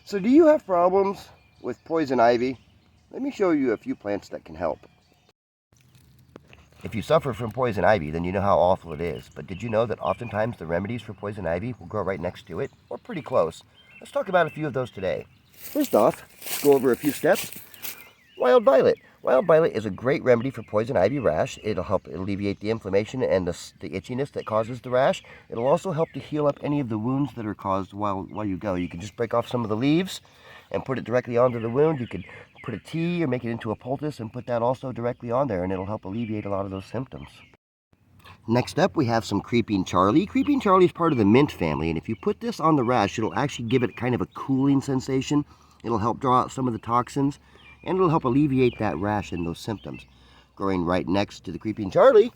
So do you have problems with poison ivy? Let me show you a few plants that can help. If you suffer from poison ivy, then you know how awful it is. But did you know that oftentimes the remedies for poison ivy will grow right next to it, or pretty close? Let's talk about a few of those today. First off, let's go over a few steps. Wild violet. Wild violet is a great remedy for poison ivy rash. It'll help alleviate the inflammation and the itchiness that causes the rash. It'll also help to heal up any of the wounds that are caused while you go. You can just break off some of the leaves and put it directly onto the wound. You could put a tea or make it into a poultice and put that also directly on there, and it'll help alleviate a lot of those symptoms. Next up, we have some Creeping Charlie. Creeping Charlie is part of the mint family, and if you put this on the rash, it'll actually give it kind of a cooling sensation. It'll help draw out some of the toxins, and it'll help alleviate that rash and those symptoms. Growing right next to the Creeping Charlie,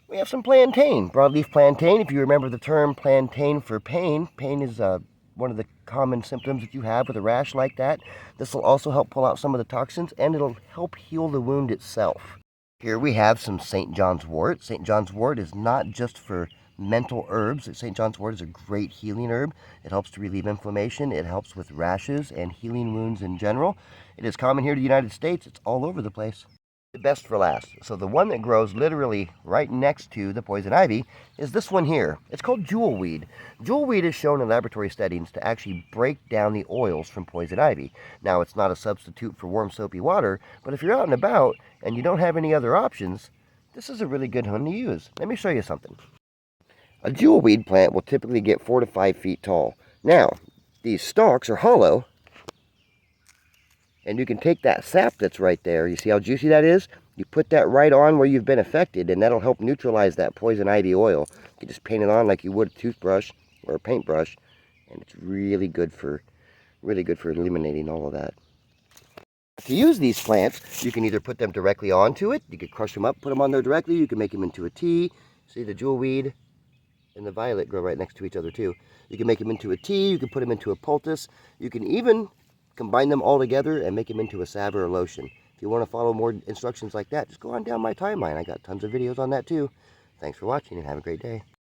we have some plantain. Broadleaf plantain. If you remember the term plantain for pain, pain is one of the common symptoms that you have with a rash like that. This will also help pull out some of the toxins, and it'll help heal the wound itself. Here we have some St. John's wort. St. John's wort is not just for mental herbs. St. John's wort is a great healing herb. It helps to relieve inflammation. It helps with rashes and healing wounds in general. It is common here in the United States. It's all over the place. The best for last. So the one that grows literally right next to the poison ivy is this one here. It's called jewelweed. Jewelweed is shown in laboratory studies to actually break down the oils from poison ivy. Now, it's not a substitute for warm soapy water, but if you're out and about and you don't have any other options, this is a really good one to use. Let me show you something. A jewelweed plant will typically get 4 to 5 feet tall. Now, these stalks are hollow, and you can take that sap that's right there. You see how juicy that is? You put that right on where you've been affected, and that'll help neutralize that poison ivy oil. You can just paint it on like you would a toothbrush or a paintbrush, and it's really good for eliminating all of that. To use these plants, you can either put them directly onto it. You could crush them up, put them on there directly. You can make them into a tea. See, the jewelweed and the violet grow right next to each other too. You can make them into a tea. You can put them into a poultice. You can even combine them all together and make them into a salve or a lotion. If you want to follow more instructions like that, just go on down my timeline. I got tons of videos on that too. Thanks for watching and have a great day.